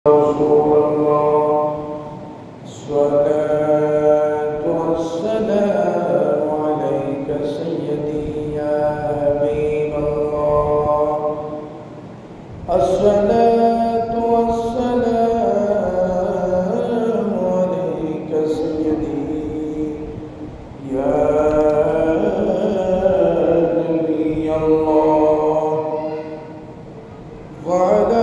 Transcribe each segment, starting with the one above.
رسول الله الصلاة والسلام عليك سيدي يا حبيب الله الصلاة والسلام عليك سيدي يا نبي الله وعلى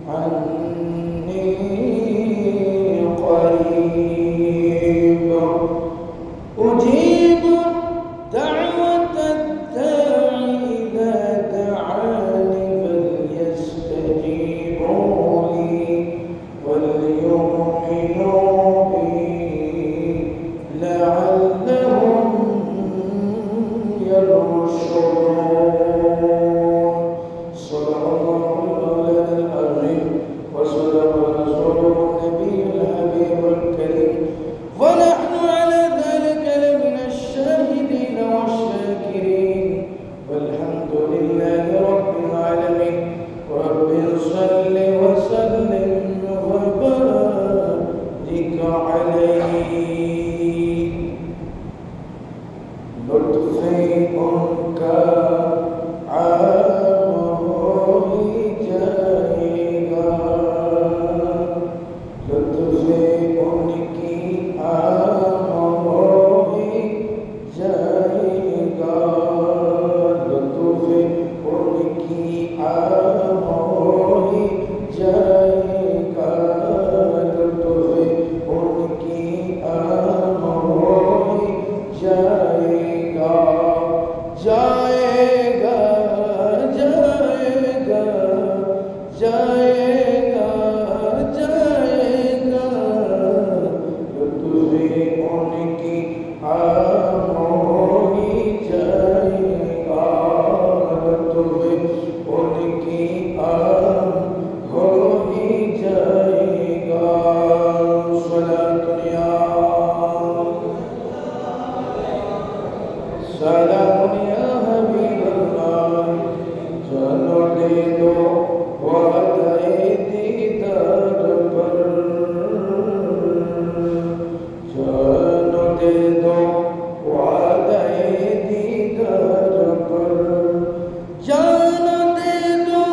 عني وليؤمنوا به لعلهم يرشدون. صدق الله مولانا العظيم وصدق رسوله النبي الحبيب الكريم، ونحن على ذلك لمن الشاهدين والشاكرين، والحمد لله رب العالمين. رب صل وسلم وبارك عليه. لطف उनका आम हो ही जाएगा, लुत्फ उनकी आम हो ही जाएगा, लुत्फ उनकी आम हो ही जाएगा, लुत्फ उनकी आम हो ही जाएगा, जाएगा जाएगा जाएगा जाएगा, लुत्फ उनकी आम हो ही जाएगा, लुत्फ उनकी आम हो ही जाएगा। सलाम या हबीब अल्लाह, चलो दे दो वादे दीदार पर, चलो दे दो वादे दीदार पर, जान दे दो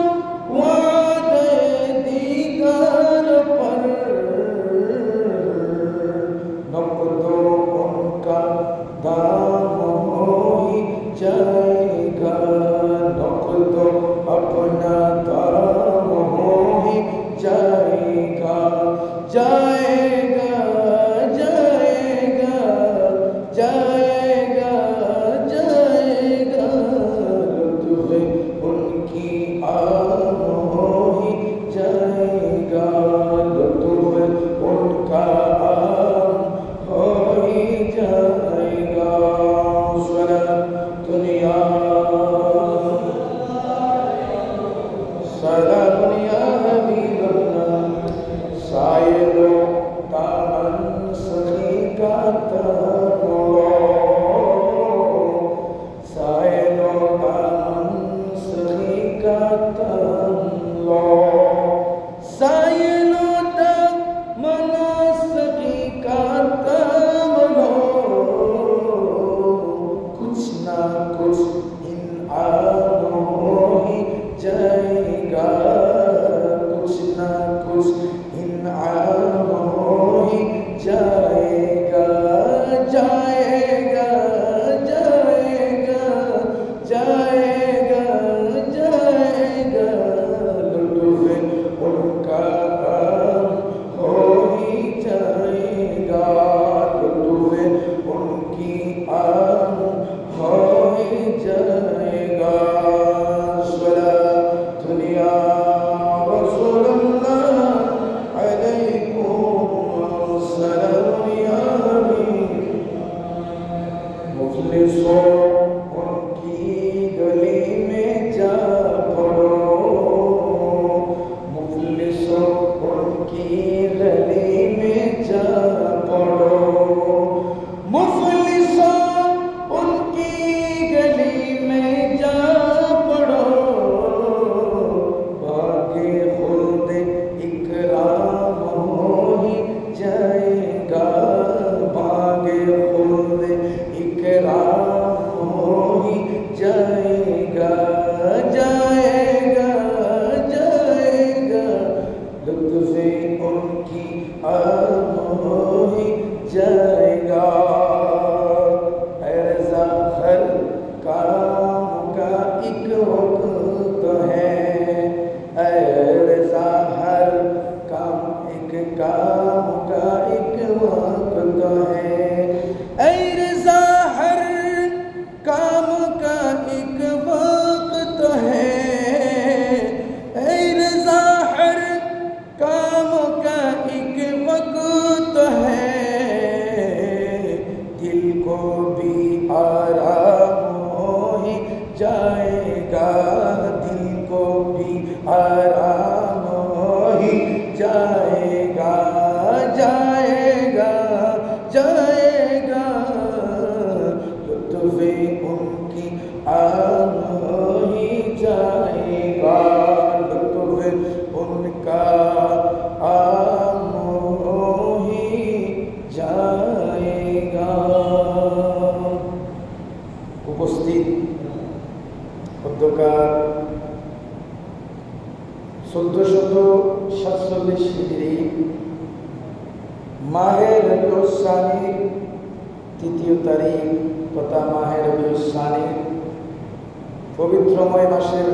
वादे दीदार पर, नप दो उनका दाम हो ही जाएगा, नप दो अपना दाम हो ही जाएगा, जाएगा जाएगा जाएगा जाएगा, लुत्फ उनकी आम हो ही जाएगा, लुत्फ उनका आम हो ही जाएगा। दुनिया सलाम या हबीब अल्लाह, सायलो दामन सखी का तमलो, सायलो दामन सखी का तमलो, सायलो दामन सखी का तमलो, कुछ ना कुछ इनाम हो ही जाएगा, कुछ ना कुछ इनाम हो ही जाएगा, जाएगा जाएगा जाएगा जाएगा, लुत्फ उनका आम हो ही जाएगा, लुत्फ उनकी आम हो ही जाएगा। दुनिया रसूलुल्लाह अलैकुम सलाम या हबीब, मुखलिसों उनकी गली में जा पड़ो, मुखलिसों उनकी गली में जा पड़ो, मुखलिसों उनकी गली में जा पड़ो, भागे खुद इकराम हो ही जाएगा, भागे खुद इकराम हो ही जाएगा, जाएगा जाएगा, लुत्फ उनकी आम हो ही जाएगा। ऐसा हर काम का एक वक्त है, ऐसा हर काम एक काम का एक वक्त है, ऐसा हर काम का एक वक्त है, ऐसा हर काम का एक जाएगा जाएगा जाएगा लुत्फ़े उनकी आम ही जाएगा लुत्फ़े उनका आम ही जाएगा। उपस्थित অধ্যকার 1447 হিজরি মাহে রবিউল সানির 3য় তারিখ তথা মাহে রবিউল সানির পবিত্রময় মাসের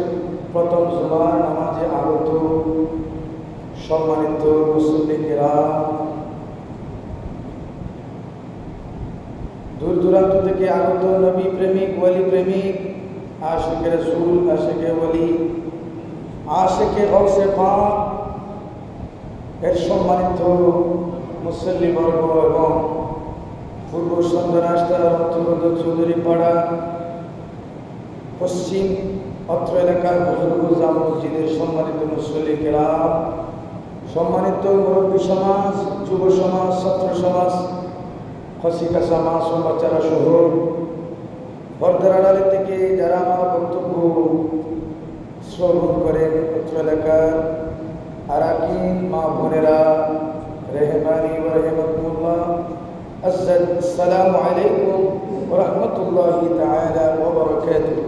প্রথম জুমার নামাজে আগত সম্মানিত মুসল্লি কেরাম, দূর দূরান্ত থেকে আগত নবী প্রেমিক ওয়ালি প্রেমিক আশিকে রাসূল আশিকে ওয়ালি আশিকে গৌসে পাক এর সম্মানিত মুসল্লি বর্গ এবং পূর্ব সন্ধ্যা রাস্তার অন্তর্গত চৌধুরীপাড়া পশ্চিম অত্র এলাকার বুজুর্গ জামা মসজিদের সম্মানিত মুসল্লি কেরাম, সম্মানিত মুরব্বী সমাজ, যুব সমাজ, ছাত্র সমাজ, খসিকা সমাজ ও বাচ্চারা সহ পর্দার আড়ালে থেকে যারা আমার বক্তব্য শ্রবণ করেন অত্র এলাকার আরাকিন মা বোনেরা রেহমানি ওয়া রাহমাতুল্লাহ, আসসালামু আলাইকুম ওয়া রাহমাতুল্লাহি তাআলা ওয়া বারাকাতুহু।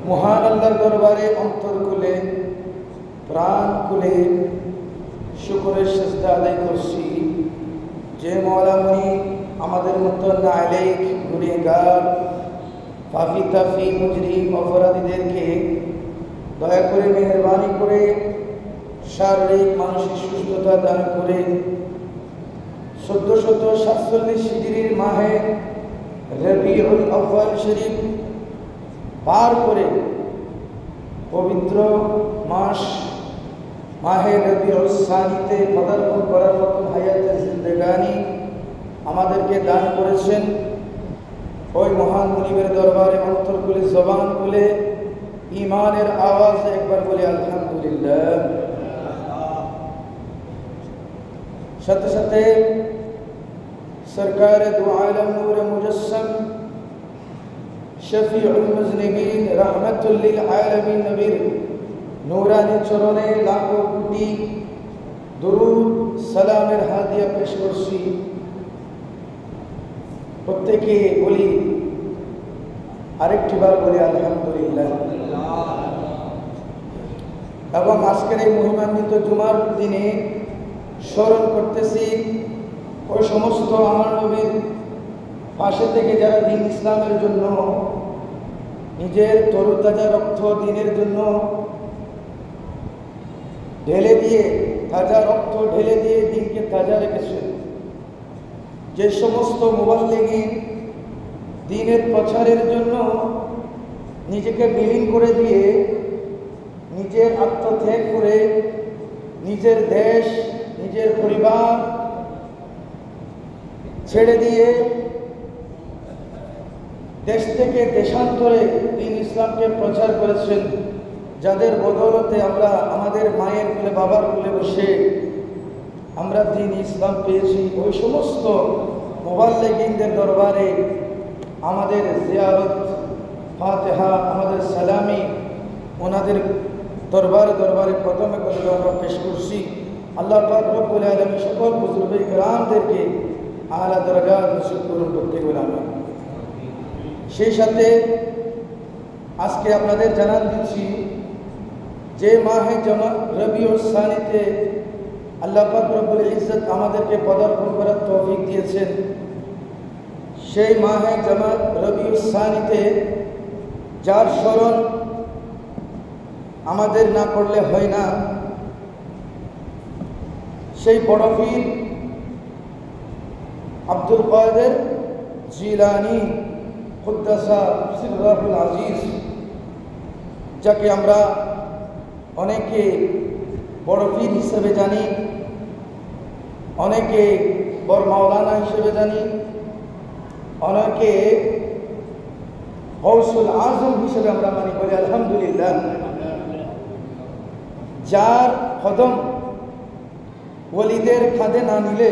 মহান আল্লাহর দরবারে অন্তর খুলে প্রাণ খুলে শুকরের সিজদা আদায় করছি যে মওলা মুনি আমাদের মতো নালায়েক গুনাহগার পাপী তাফি মুজরিম অপরাধীদেরকে দয়া করে মেহেরবানি করে শারীরিক মানসিক সুস্থতা দান করে 1447 হিজরির মাহে রবিউল আউয়াল শরীফ পার করে পবিত্র মাস মাহে রবিউল সানিতে পদার্পণ করার মতো হায়াতে জিন্দেগানি আমাদেরকে দান করেছেন। ওই মহান মুনিবের দরবারে অন্তর খুলে জবান খুলে ঈমানের আওয়াজে একবার বলে আলহামদুলিল্লাহ। সাথে সাথে সরকার দু আলম নূর মুজস্সম শফিউল মুজনিবিন রাহমাতুল লিল আলামিন নবীর নূরানি চরণে লাখো কোটি দরুদ সালামের হাদিয়া পেশ করছি। প্রত্যেকে বলি আরেকটি বার বলি আলহামদুলিল্লাহ। এবং আজকের এই মহিমান্বিত জুমার দিনে স্মরণ করতেছি ওই সমস্ত আমার নবীর পাশে থেকে যারা দ্বীন ইসলামের জন্য নিজের তরুতাজা রক্ত দ্বীনের জন্য ঢেলে দিয়ে তাজা রক্ত ঢেলে দিয়ে দ্বীনকে তাজা রেখেছেন। যে সমস্ত মুবাল্লিগিন দ্বীনের প্রচারের জন্য নিজেকে বিলীন করে দিয়ে নিজের আত্মত্যাগ করে নিজের দেশ নিজের পরিবার ছেড়ে দিয়ে দেশ থেকে দেশান্তরে দ্বীন ইসলামকে প্রচার করেছেন, যাদের বদৌলতে আমরা আমাদের মায়ের কুলে বাবার কুলে বসে আমরা দ্বীন ইসলাম পেয়েছি। ওই সমস্ত মুবাল্লিগিনদের দরবারে আমাদের জিয়ারত ফাতিহা আমাদের সালামি ওনাদের দরবারে দরবারে কদমে কদমে আমরা পেশ করছি। আল্লাহ পাক রব্বুল আলামিন সকল বুজুর্গে কিরামদেরকে আলা দরজাত নসিব করুন প্রত্যেক আমিন। সেই সাথে আজকে আপনাদের জানান দিচ্ছি যে মাহে রবিউল সানিতে আল্লাহ পাক রব্বুল ইজ্জত আমাদেরকে পদার্পণ করার তৌফিক দিয়েছেন। সেই মাহে রবিউল সানিতে যার স্মরণ আমাদের না করলে হয় না, সেই বড় পীর আব্দুল কাদের জিলানী কুদ্দাসা সিররাহুল আজিজ, যাকে আমরা অনেকে বড় পীর হিসেবে জানি, অনেকে বড় মাওলানা হিসেবে জানি, অনেকে গৌসুল আজম হিসেবে আমরা মানি, বলি আলহামদুলিল্লাহ। যার কদম ওলিদের খাদে না নিলে,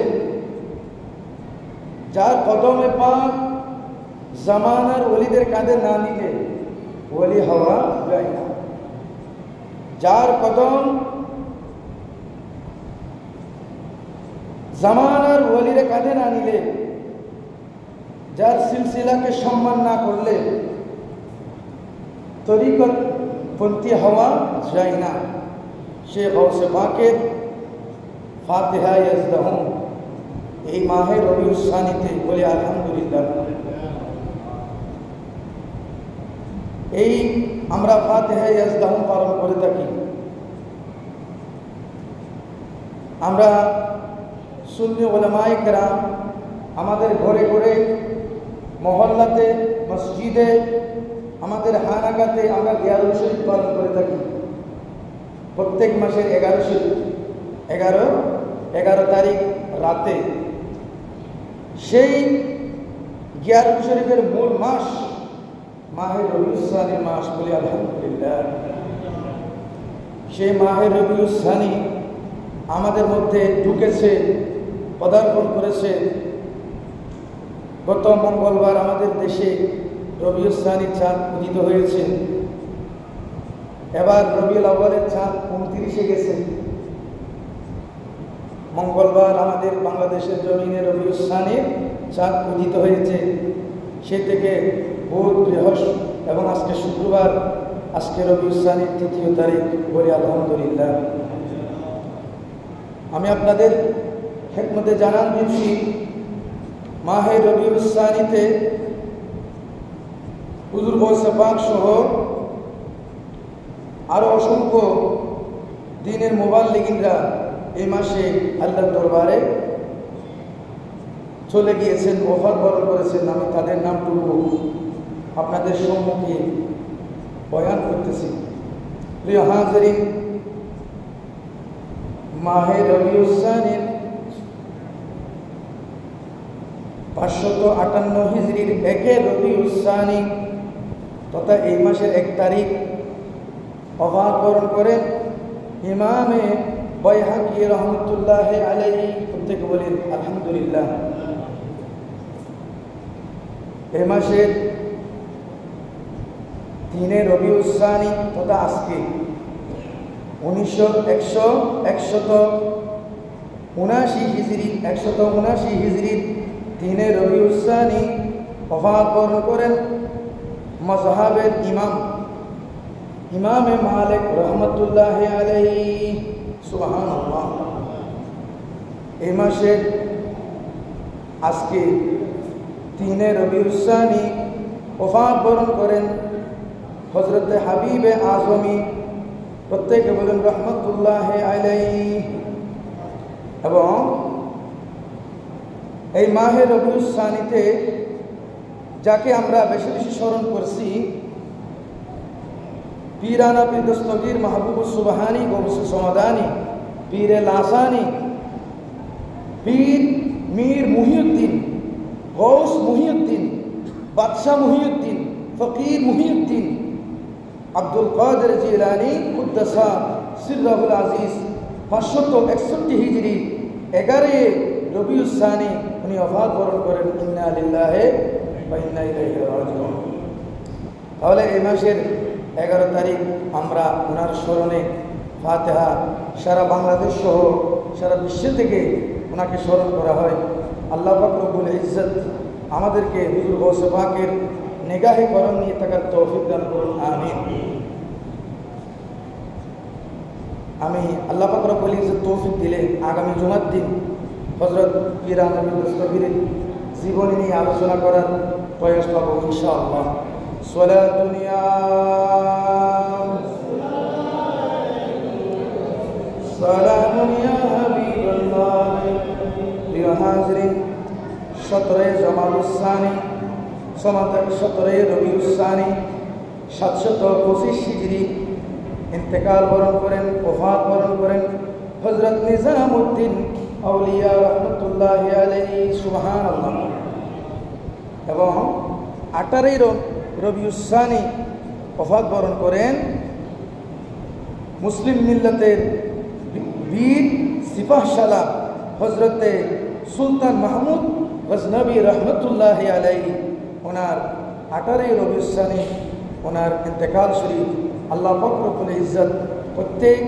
যার কদমে পাক জামানার ওলিদের কাঁধে না নিলে ওলি হওয়া যায় না। যার কদম জামানার ওলির কাঁধে না নিলে, যার সিলসিলাকে সম্মান না করলে তরিকত পন্থী হওয়া যায় না। সে গৌসে পাকের ফাতিহা ইয়াজদাহুম এই মাহে রবিউল সানিতে বলে আলহামদুলিল্লাহ। এই আমরা ফাতিহা ইয়াজদাহুম পালন করে থাকি। আমরা সুন্নি উলামায়ে কেরাম আমাদের ঘরে ঘরে, মহল্লাতে, মসজিদে, আমাদের হানাগাতে আমরা গিয়ারুল শরীফ পালন করে থাকি। প্রত্যেক মাসের 11 তারিখ রাতে সেই গিয়ারুল শরীফের মূল মাস মাহে রবিউল সানি মাস বলি আলহামদুলিল্লাহ। সেই মাহে রবিউল সানি আমাদের মধ্যে ঢুকেছে, পদার্পণ করেছে। গত মঙ্গলবার আমাদের দেশে রবিউল সানির চাঁদ উদিত হয়েছে। এবার রবিউল আউয়ালের চাঁদ 29-এ গেছে। মঙ্গলবার আমাদের বাংলাদেশের জমিনে রবিউল সানির চাঁদ উদিত হয়েছে। সে থেকে বুধ, বৃহস্পতি এবং আজকে শুক্রবার, আজকে রবিউল সানির 3 তারিখ বলি আলহামদুলিল্লাহ। আমি আপনাদের খেদমতে জানান দিচ্ছি, মাহে রবিউল সানিতে হুজুর গৌসে পাক সহ আরো অসংখ্য দ্বীনের মুবাল্লিগিনরা এই মাসে আল্লাহর দরবারে চলে গিয়েছেন, ওফাত বরণ করেছেন। আমি তাদের নামটুকু আপনাদের সম্মুখে বয়ান করতেছি। প্রিয় হাজিরিন, মাহে রবিউল সানির 558 হিজরির 1 রবিউল সানি তথা এই মাসের 1 তারিখ ওফাত বরণ করেন ইমামে বাইহাকি রহমতুল্লাহ আলাইহি। প্রত্যেকে বলেন আলহামদুলিল্লাহ। এই মাসের 3 রবিউল সানি তথা আজকে 179 হিজরির 3 রবিউল সানি ওফাত বরণ করেন মাযহাবের ইমামে মালিক রহমতুল্লাহ আলাইহি। সুবহানাল্লাহ। এই মাসে আজকে 3 রবিউল সানি ওফাত বরণ করেন হযরত হাবিবে আজমি, প্রত্যেকে বলেন রহমতুল্লাহ আলাইহি। এবং এই মাহে রবিউল সানিতে যাকে আমরা বেশি বেশি স্মরণ করছি, পীরানা পীর দস্তগীর মাহবুবুস সুবহানি গৌসে সমাদানি, পীরে লাসানি, পীর মীর মুহিউদ্দিন, গৌস মুহিউদ্দিন, বাদশাহ মুহিউদ্দিন, ফকির মুহিউদ্দিন, আব্দুল কাদের জিলানী কুদ্দাসা সিররাহুল আজিজ 561 হিজরি 11 রবিউল সানি উনি ওফাত বরণ করেন। ইন্না লিল্লাহি ওয়া ইন্না ইলাইহি রাজিউন। তাহলে এই মাসের 11 তারিখ আমরা ওনার স্মরণে ফাতিহা সারা বাংলাদেশ সহ সারা বিশ্ব থেকে ওনাকে স্মরণ করা হয়। আল্লাহ পাক রব্বুল ইজ্জত আমাদেরকে হুজুর গৌসে পাকের নিগাহে করম নিয়ে থাকার তৌফিক দান করুন, আমিন। আমি আল্লাহ পাক রব্বুল ইজ্জত তৌফিক দিলে আগামী জুমার দিন হযরত পীরানা পীর দস্তগীরের জীবনী নিয়ে আলোচনা করার প্রয়াস পাবো ইনশাআল্লাহ। সালাতুন ইয়া সালামুন ইয়া হাবিবাল্লাহ। প্রিয় হাজিরিন, 17 জামাদুস সানি সমাদার 17 রবিউল সানি 725 হিজরি ইন্তেকাল বরণ করেন, ওফাত বরণ করেন হযরত নিজামউদ্দিন আউলিয়া রহমতুল্লাহ আলাইহি। সুবহানাল্লাহ। এবং 18 রবিউল সানি ওফাত বরণ করেন মুসলিম মিল্লাতের বীর সিপাহশালা হজরতে সুলতান মাহমুদ গজনবী রহমতুল্লাহ আলাইহি ওনার 18 রবিউল সানি ওনার ইন্তেকাল শরীফ। আল্লাহ পাক রব্বুল ইজ্জত প্রত্যেক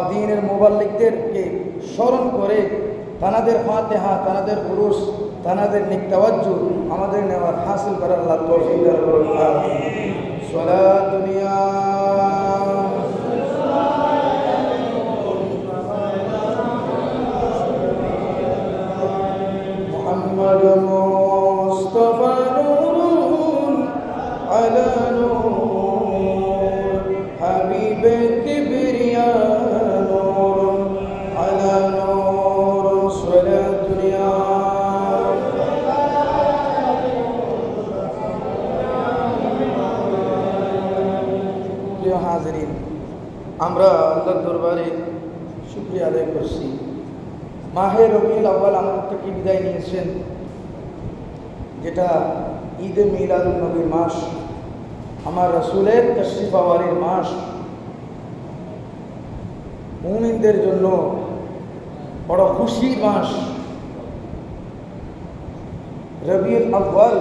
দ্বীনের মুবাল্লিগদেরকে স্মরণ করে তানাদের ফাতিহা, তানাদের উরুস, তানাদের নিকতাওয়াজ্জু আমাদের নেওয়ার হাসিল করার আল্লাহ তৌফিক দান করুন। সালাত দুনিয়া মুহাম্মদ মুস্তাফা নূরুন আলা নূর হাবিবে কিবরিয়া নূর আলা নূর সালাত দুনিয়া। প্রিয় হাজিরিন, আমরা আল্লাহর দরবারে শুকরিয়া আদায় করছি। মাহে রবিউল আউয়াল আমাদের থেকে বিদায় নিয়েছেন, যেটা ঈদে মিলাদুন নবীর মাস, আমার রাসূলের তাশরীফ আওয়ারির মাস। মুমিনদের জন্য বড় খুশির মাস। রবিউল আউয়াল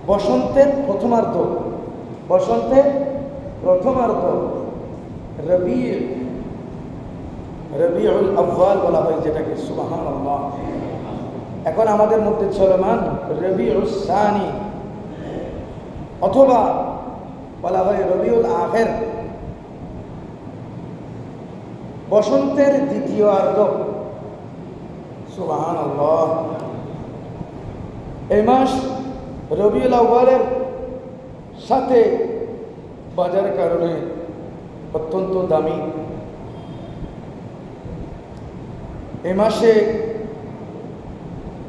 বসন্তের প্রথমার্ধ, বসন্তের প্রথমার্ধ রবিউল আউয়াল বলা হয় যেটাকে, সুবহানাল্লাহ। এখন আমাদের মধ্যে চলমান রবিউস সানি, অথবা বলা হয় রবিউল আখির, বসন্তের দ্বিতীয় অর্ধ, সুবহানাল্লাহ। এই মাস রবিউল আউয়ালের সাথে বাজারের কারণে অত্যন্ত দামি। এই মাসে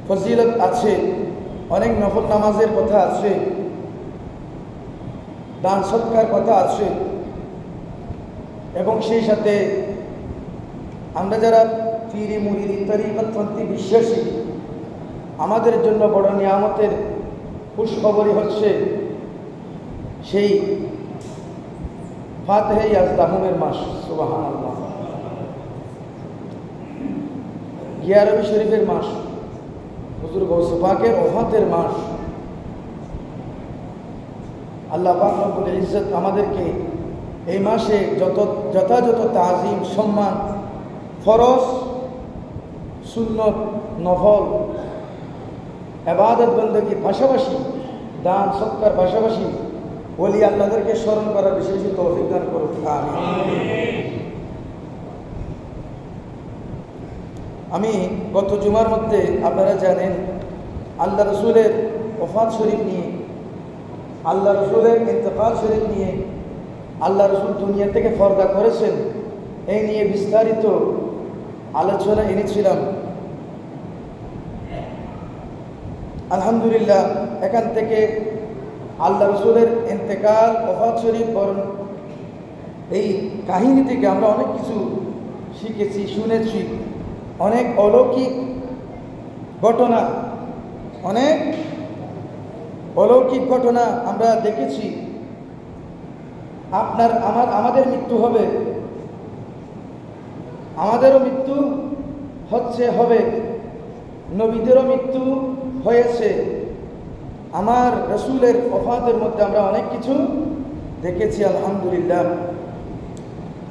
ফজিলত আছে, অনেক নফল নামাজের কথা আছে, দান সৎকার কথা আছে, এবং সেই সাথে আমরা যারা পীর মুরিদ তরিকতপন্থী বিশ্বাসী, আমাদের জন্য বড় নিয়ামতের খুশখবরই হচ্ছে সেই ফাতিহা ইয়াজদাহুমের মাস, সুবহানাল্লাহ। গিয়া রবি শরীফের মাস, হুজুর গৌস পাকের ওফাতের মাস। আল্লাহ পাক রব্বুল ইজ্জত আমাদেরকে এই মাসে যথাযথ তাজিম, সম্মান, ফরজ, সুন্নত, নফল, ইবাদত বন্দেগীর পাশাপাশি, দান সৎকার পাশাপাশি ওলি আল্লাহদেরকে স্মরণ করার বিশেষ তৌফিক দান করুন, আমিন। আমি গত জুমার মধ্যে আপনারা জানেন আল্লাহ রসুলের ওফাত শরীফ নিয়ে, আল্লাহ রসুলের ইন্তেকাল শরীফ নিয়ে, আল্লাহ রসুল দুনিয়া থেকে পর্দা করেছেন, এই নিয়ে বিস্তারিত আলোচনা এনেছিলাম। আলহামদুলিল্লাহ, এখান থেকে আল্লাহ রসুলের ইন্তেকাল, ওফাত শরীফ বরণ, এই কাহিনী থেকে আমরা অনেক কিছু শিখেছি, শুনেছি। অনেক অলৌকিক ঘটনা, অনেক অলৌকিক ঘটনা আমরা দেখেছি। আমাদের মৃত্যু হবে, আমাদেরও মৃত্যু হবে, নবীদেরও মৃত্যু হয়েছে। আমার রসুলের ওফাতের মধ্যে আমরা অনেক কিছু দেখেছি, আলহামদুলিল্লাহ।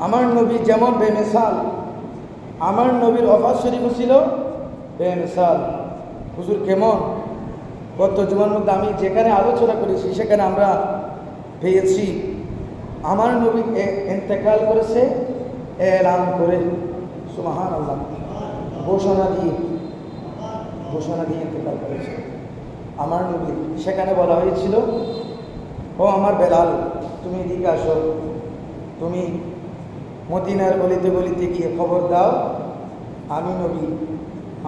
আমার নবী যেমন বেমিসাল, আমার নবীর ওফাত শরীফও ছিল বেমিসাল। হুজুর কেমন, গত জুমার মধ্যে আমি যেখানে আলোচনা করেছি সেখানে আমরা পেয়েছি আমার নবী ইন্তেকাল করেছে এলান করে, সুবহানাল্লাহ, ঘোষণা দিয়ে ইন্তেকাল করেছে আমার নবী। সেখানে বলা হয়েছিল, ও আমার বেলাল, তুমি এদিকে আসো, তুমি মদিনার গলিতে গলিতে গিয়ে খবর দাও, আমি নবী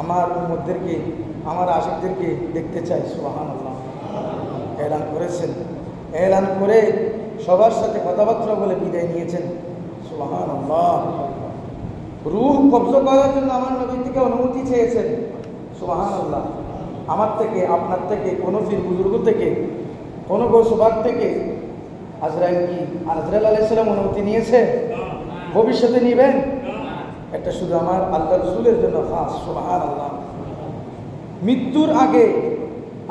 আমার উম্মতদেরকে, আমার আশিকদেরকে দেখতে চাই, সুবহানাল্লাহ। এলান করেছেন, এলান করে সবার সাথে কথাবার্তা বলে বিদায় নিয়েছেন, সুবহানাল্লাহ। রূহ কবজ করার জন্য আমার নবী থেকে অনুমতি চেয়েছেন, সুবহানাল্লাহ। আমার থেকে, আপনার থেকে, কোনো পীর বুজুর্গ থেকে, কোনো গৌসবাগ থেকে আজরাইল কি আজরাইল আলাইহিস সালাম অনুমতি নিয়েছে? ভবিষ্যতে নেবেন? এটা শুধু আমার আল্লাহ রাসূলের জন্য খাস। সুবহানাল্লাহ। মৃত্যুর আগে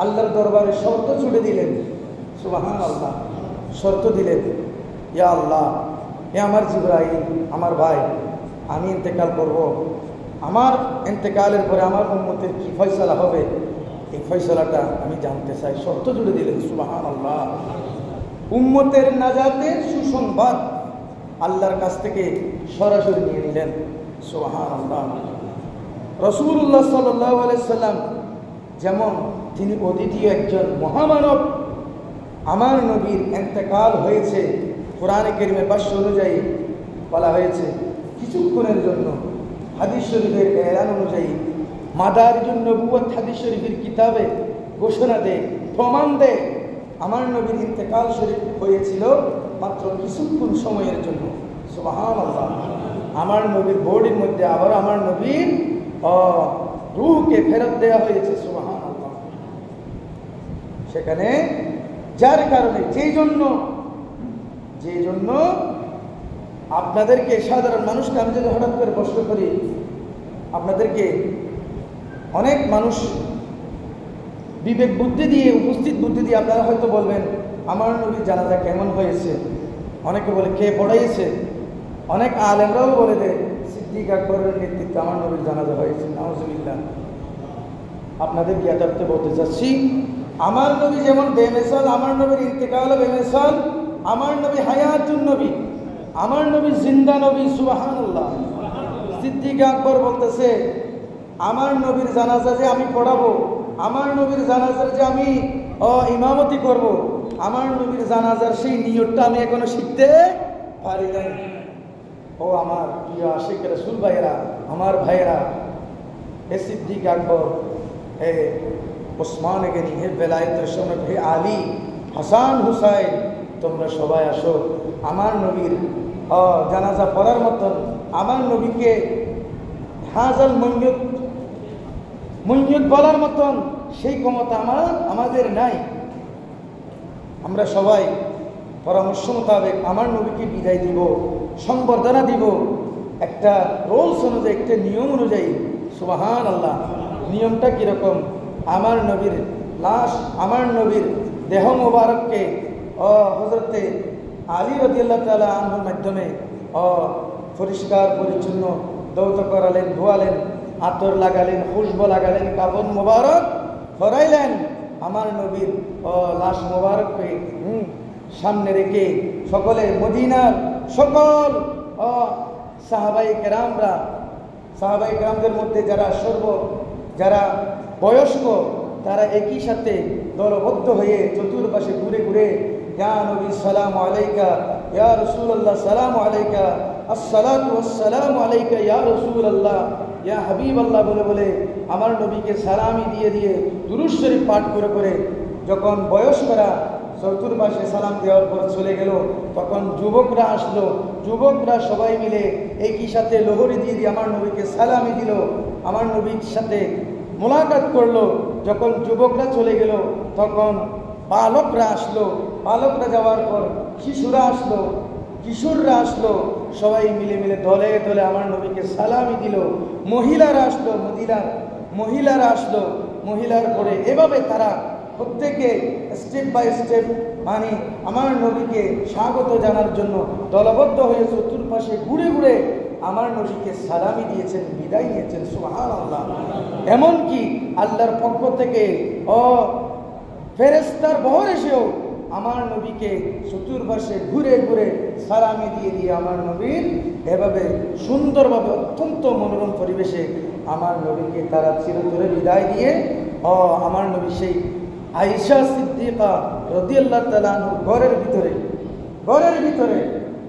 আল্লাহর দরবারে শর্ত ছুড়ে দিলেন। সুবহানাল্লাহ। শর্ত দিলেন, ইয়া আল্লাহ, এ আমার জিবরাইল, আমার ভাই, আমি ইন্তেকাল করব, আমার ইন্তেকালের পরে আমার উম্মতের কি ফয়সালা হবে, এই ফয়সালাটা আমি জানতে চাই। শর্ত জুড়ে দিলেন। সুবহানাল্লাহ। উম্মতের নাজাতের সুসংবাদ আল্লাহর কাছ থেকে সরাসরি নিয়ে নিলেন। সুবহানাল্লাহ। রাসূলুল্লাহ সাল্লাল্লাহু আলাইহি সাল্লাম যেমন তিনি অদ্বিতীয় একজন মহামানব, আমার নবীর ইন্তেকাল হয়েছে কোরআনে কারীমের ভাষ্য অনুযায়ী বলা হয়েছে কিছুক্ষণের জন্য। হাদিস শরীফের এলান অনুযায়ী মাদারিজুন নবুওয়াত হাদিস শরীফের কিতাবে ঘোষণা দেয়, প্রমাণ দেয়, আমার নবীর ইন্তেকাল শরীফ হয়েছিল মাত্র কিছুক্ষণ সময়ের জন্য। সুবহানাল্লাহ। আমার নবীর বডির মধ্যে আবার আমার নবীর রূহকে ফেরত দেওয়া হয়েছে। সুবহানাল্লাহ। সেখানে যার কারণে যেই জন্য আপনাদেরকে সাধারণ মানুষকে আমি যদি হঠাৎ করে প্রশ্ন করি, আপনাদেরকে অনেক মানুষ বিবেক বুদ্ধি দিয়ে, উপস্থিত বুদ্ধি দিয়ে আপনারা হয়তো বলবেন আমার নবীর জানাজা কেমন হয়েছে। অনেকে বলে কে পড়াইছে, অনেক আলেমরাও বলে দেয় সিদ্দিক আকবরের নেতৃত্বে আমার নবীর জানাজা হয়েছে। নাউজুবিল্লাহ। আপনাদের জ্ঞাতার্থে বলতে চাচ্ছি, আমার নবী যেমন বেমিসাল, আমার নবীর ইন্তেকাল বেমিসাল, আমার নবী হায়াতুন নবী, আমার নবী জিন্দা নবী। সুবহানাল্লাহ। সিদ্দিক আকবর বলতেছে আমার নবীর জানাজা যে আমি পড়াবো, আমার নবীর জানাজার যে আমি ইমামতি করব, আমার নবীর জানাজার সেই নিয়তটা আমি এখনো শিখতে পারি নাই। ও আমার প্রিয় আশিক রাসূল ভাইয়েরা, আমার ভাইয়েরা, হে সিদ্দিক আকবর, হে ওসমান গনি, হে বেলায়েতের সনদ, হে আলী, হাসান হুসাইন, তোমরা সবাই আসো। আমার নবীর জানাজা পড়ার মতন, আমার নবীকে হাজাল মঞ্জুত বলার মতন সেই ক্ষমতা আমাদের নাই। আমরা সবাই পরামর্শ মোতাবেক আমার নবীকে বিদায় দিব, সংবর্ধনা দিব একটা রুলস অনুযায়ী, একটা নিয়ম অনুযায়ী। সুবহানাল্লাহ। নিয়মটা কীরকম? আমার নবীর লাশ, আমার নবীর দেহ মোবারককে হযরতে আলী রাদিয়াল্লাহু তাআলা আনহুর মাধ্যমে পরিষ্কার পরিচ্ছন্ন দৌত করালেন, ধোয়ালেন, আতর লাগালেন, খুশবু লাগালেন, কাফন মোবারক পরাইলেন। আমার নবীর লাশ মোবারককে সামনে রেখে সকলে মদিনার সকল সাহাবায়ে কেরামদের মধ্যে যারা বয়স্ক, তারা একই সাথে দলবদ্ধ হয়ে চতুর্পাশে ঘুরে ঘুরে ইয়া নবী সালামু আলাইকা, ইয়া রাসূলুল্লাহ সালামু আলাইকা, আসসালাতু ওয়াসসালামু আলাইকা ইয়া রাসূলুল্লাহ, ইয়া হাবিবাল্লাহ বলে বলে আমার নবীকে সালামি দিয়ে দুরূদ শরীফ পাঠ করে করে যখন বয়স্করা চতুর্পাশে সালাম দেওয়ার পর চলে গেল, তখন যুবকরা আসলো। যুবকরা সবাই মিলে একই সাথে লোহরি দিয়ে আমার নবীকে সালামি দিল, আমার নবীর সাথে মোলাকাত করলো। যখন যুবকরা চলে গেল, তখন বালকরা আসলো। বালকরা যাওয়ার পর কিশোররা আসলো, সবাই মিলে দলে দলে আমার নবীকে সালামি দিল। মহিলারা আসলো, মহিলার পরে এভাবে তারা প্রত্যেকে স্টেপ বাই স্টেপ মানে আমার নবীকে স্বাগত জানার জন্য দলবদ্ধ হয়ে চতুর্পাশে ঘুরে ঘুরে আমার নবীকে সালামি দিয়েছেন, বিদায় নিয়েছেন। সুবহানাল্লাহ। এমনকি আল্লাহর পক্ষ থেকে ফেরেশতার বহর এসেও আমার নবীকে চতুর্পাশে ঘুরে ঘুরে সালামি দিয়ে আমার নবীর এভাবে সুন্দরভাবে অত্যন্ত মনোরম পরিবেশে আমার নবীকে তারা চিরতরে বিদায় দিয়ে আমার নবী সেই আয়েশা সিদ্দিকা রাদিয়াল্লাহু তাআলা আনহা ঘরের ভিতরে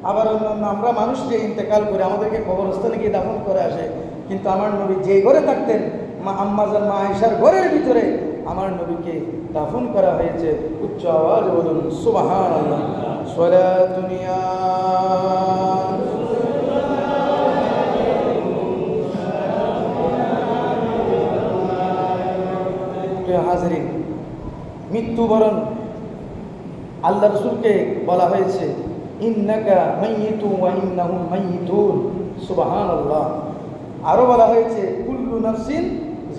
আবার অন্যান্য আমরা মানুষ যে ইন্তেকাল করে আমাদেরকে কবরস্থানে গিয়ে দাফন করে আসে, কিন্তু আমার নবী যে ঘরে থাকতেন মা আয়েশার ঘরের ভিতরে আমার নবীকে দাফন করা হয়েছে। উচ্চ আওয়াজ বলুন সুবহানাল্লাহ। সালাতুন ইয়া হাজরিন, মৃত্যুবরণ আল্লাহ রাসূলকে বলা হয়েছে ইন্নাকা মাইয়িতুন ওয়া ইন্নাহুম মাইয়িতুন, সুবহানাল্লাহ। আরো বলা হয়েছে কুল্লু নাফসিন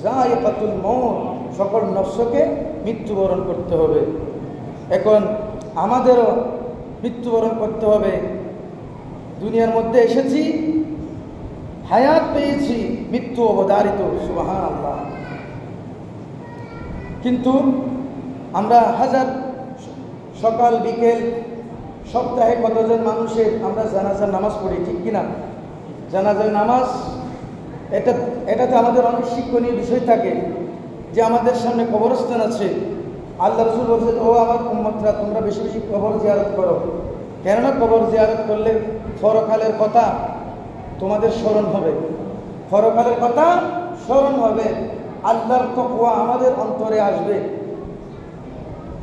যায়িকাতুল মউত, সকল নফসকে মৃত্যুবরণ করতে হবে। এখন আমাদেরও মৃত্যুবরণ করতে হবে। দুনিয়ার মধ্যে এসেছি, হায়াত পেয়েছি, মৃত্যু অবধারিত, সুবহানাল্লাহ। কিন্তু আমরা হাজার সকাল বিকেল সপ্তাহে কতজন মানুষের আমরা জানাজার নামাজ পড়ি, ঠিক কিনা? জানাজার নামাজ এটাতে আমাদের অনেক শিক্ষণীয় বিষয় থাকে যে আমাদের সামনে কবরস্থান আছে। আল্লাহ রাসূল বলছেন, ও আমার উম্মতরা, তোমরা বেশি বেশি কবর জিয়ারত করো। কেননা কবর জিয়ারত করলে পরকালের কথা তোমাদের স্মরণ হবে, পরকালের কথা স্মরণ হবে, আল্লাহর তাকওয়া আমাদের অন্তরে আসবে।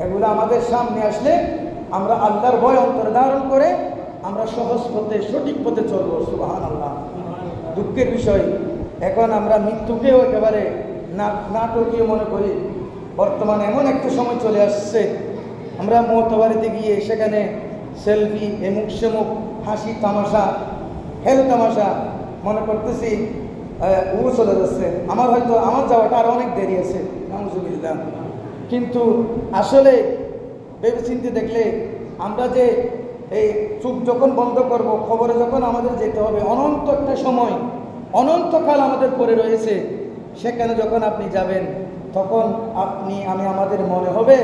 এগুলো আমাদের সামনে আসলে আমরা আল্লাহর ভয় অন্তরে ধারণ করে আমরা সহজ পথে, সঠিক পথে চলবো, সুবহানাল্লাহ। দুঃখের বিষয়, এখন আমরা মৃত্যুকেও একেবারে নাটকীয় মনে করি। বর্তমানে এমন একটা সময় চলে আসছে, আমরা মওতবাড়িতে গিয়ে সেখানে সেলফি, এমুক সেমুক, হাসি তামাশা, হেল তামাশা মনে করতেছি ও চলে যাচ্ছে, আমার যাওয়াটা আরো অনেক দেরি আছে, নাউজুবিল্লাহ। কিন্তু আসলে ভেবেচিন্তে দেখলে আমরা যে এই চোখ যখন বন্ধ করব, খবরে যখন আমাদের যেতে হবে, অনন্ত একটা সময়, অনন্তকাল আমাদের পড়ে রয়েছে। সেখানে যখন আপনি যাবেন, তখন আমাদের মনে হবে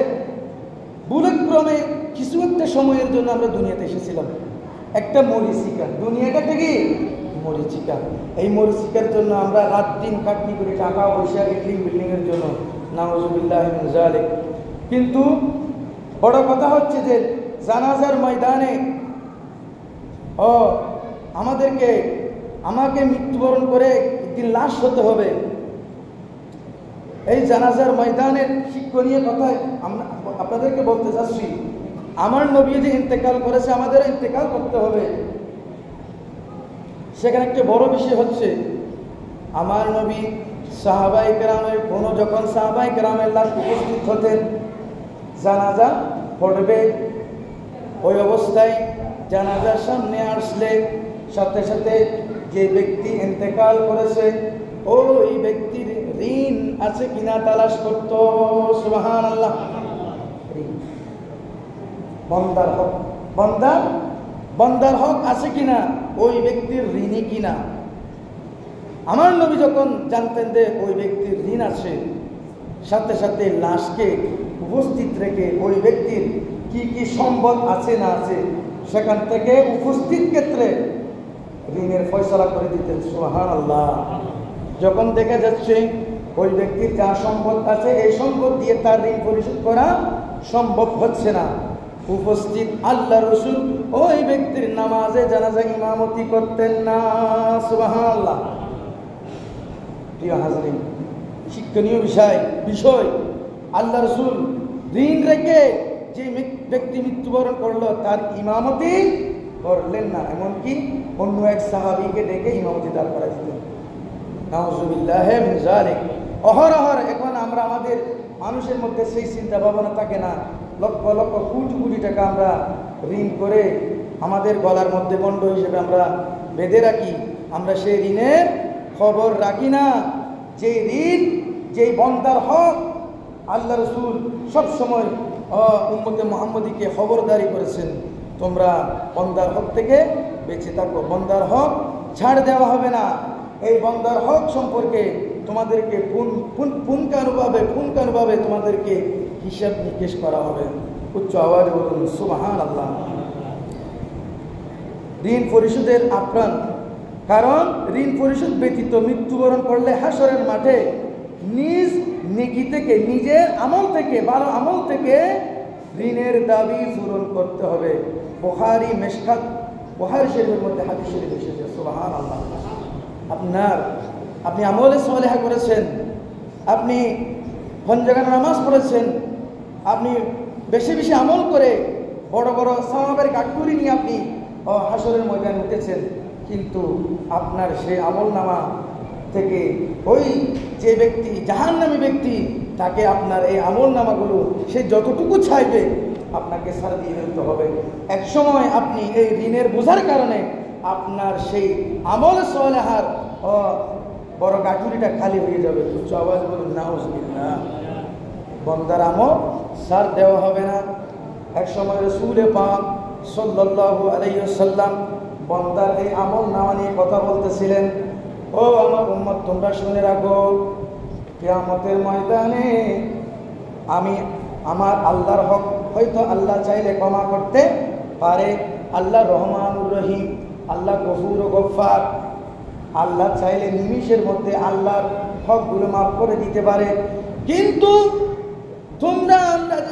ভুলক্রমে কিছু একটা সময়ের জন্য আমরা দুনিয়াতে এসেছিলাম, একটা মরিচিকা। দুনিয়াটা কি মরিচিকা। এই মরিচিকার জন্য আমরা রাত দিন খাটনি করি, টাকা পয়সা, বিল্ডিংয়ের জন্য, নাউজুবিল্লাহ মিন যালিক। কিন্তু বড় কথা হচ্ছে যে জানাজার ময়দানে আমাকে মৃত্যুবরণ করে একদিন লাশ হতে হবে। এই জানাজার ময়দানের শিক্ষণীয় কথায় আপনাদেরকে বলতে চাচ্ছি, আমার নবী যে ইন্তেকাল করেছে, আমাদের ইন্তেকাল করতে হবে। সেখানে একটা বড় বিষয় হচ্ছে, আমার নবী সাহাবায়ে কেরামের যখন সাহাবায়ে কেরামের লাশ উপস্থিত হতেন, জানাজা পড়বে, ওই অবস্থায় জানাজার সামনে আসলে সাথে সাথে যে ব্যক্তি ইন্তেকাল করেছে ওই ব্যক্তির ঋণ আছে কিনা তালাশ করত, সুবহানাল্লাহ। বন্দার হক আছে কিনা, ওই ব্যক্তির ঋণী কিনা। আমার নবী যখন জানতেন যে ওই ব্যক্তির ঋণ আছে, সাথে সাথে লাশকে উপস্থিত রেখে ওই ব্যক্তির কি কি সম্পদ আছে না আছে সেখান থেকে উপস্থিত ক্ষেত্রে ঋণের ফয়সালা করে দিতেন, সুবহানাল্লাহ। যখন দেখা যাচ্ছে ওই ব্যক্তির যা সম্পদ আছে, এই সম্পদ দিয়ে তার ঋণ পরিশোধ করা সম্ভব হচ্ছে না, উপস্থিত আল্লাহ রাসূল ওই ব্যক্তির নামাজে জানাজা ইমামতি করতেন না, সুবহানাল্লাহ। প্রিয় হাজরিন, শিক্ষণীয় বিষয় আল্লাহ রাসূল ঋণ রেখে যে ব্যক্তি মৃত্যুবরণ করলো তার ইমামতি করলেন না, এমনকি অন্য এক সাহাবীকে ডেকে ইমামতি দাঁড় করা দিলেন, নাউজুবিল্লাহ মিন যালিক। অহরহর এখন আমাদের মানুষের মধ্যে সেই চিন্তা ভাবনা থাকে না, লক্ষ লক্ষ কোটি কোটি টাকা আমরা ঋণ করে আমাদের গলার মধ্যে বন্ড হিসেবে আমরা বেঁধে রাখি, আমরা সেই ঋণের খবর রাখি না। যে ঋণ, যেই বন্দার হক, আল্লাহ রাসূল সবসময় উম্মতে মুহাম্মদীকে খবরদারি করেছেন, তোমরা বন্দার হক থেকে বেঁচে থাকো, বন্দার হক ছাড় দেওয়া হবে না। এই বন্দার হক সম্পর্কে তোমাদেরকে পুঙ্খানুভাবে তোমাদেরকে হিসাব নিকেশ করা হবে। উচ্চ আওয়াজে বলুন সুবহানাল্লাহ। ঋণ পরিশোধের আপ্রাণ, কারণ ঋণ পরিশোধ ব্যতীত মৃত্যুবরণ করলে হাসরের মাঠে নিজ নেকি থেকে, নিজের আমল থেকে, ভালো আমল থেকে ঋণের দাবি পূরণ করতে হবে। বুখারী মিশকাত, বুখারী শরীফের মধ্যে হাদিস শরীফ এসেছে, সুবহানাল্লাহ। আপনি আমলে সালেহা করেছেন, আপনি ফজরের নামাজ পড়েছেন, আপনি বেশি বেশি আমল করে বড় বড় সওয়াবের কাঠগড়ি নিয়ে আপনি হাসরের ময়দানে উঠেছেন, কিন্তু আপনার সেই আমল নামা থেকে ওই যে ব্যক্তি জাহান্নামী ব্যক্তি, তাকে আপনার এই আমল নামাগুলো সে যতটুকু চাইবে আপনাকে ছাড় দিয়ে দিতে হবে। এক সময় আপনি এই ঋণের বোঝার কারণে আপনার সেই আমল সালেহার বড় গাঠুরিটা খালি হয়ে যাবে। উচ্চ আওয়াজ বলুন নাউজুবিল্লাহ। বন্দার আমল ছাড় দেওয়া হবে না। এক সময় রাসূল পাক সাল্লাল্লাহু আলাইহি ওয়াসাল্লাম বন্দার এই আমল নামা নিয়ে কথা বলতেছিলেন। ও আমার উম্মত, তোমরা শুনে রাখো, কিয়ামতের ময়দানে আমি আমার আল্লাহর হক হয়তো আল্লাহ চাইলে ক্ষমা করতে পারে। আল্লাহ রহমানুর রহিম, আল্লাহ গফুর ও গফফার। আল্লাহ চাইলে নিমিষের মধ্যে আল্লাহর হকগুলো মাফ করে দিতে পারে। কিন্তু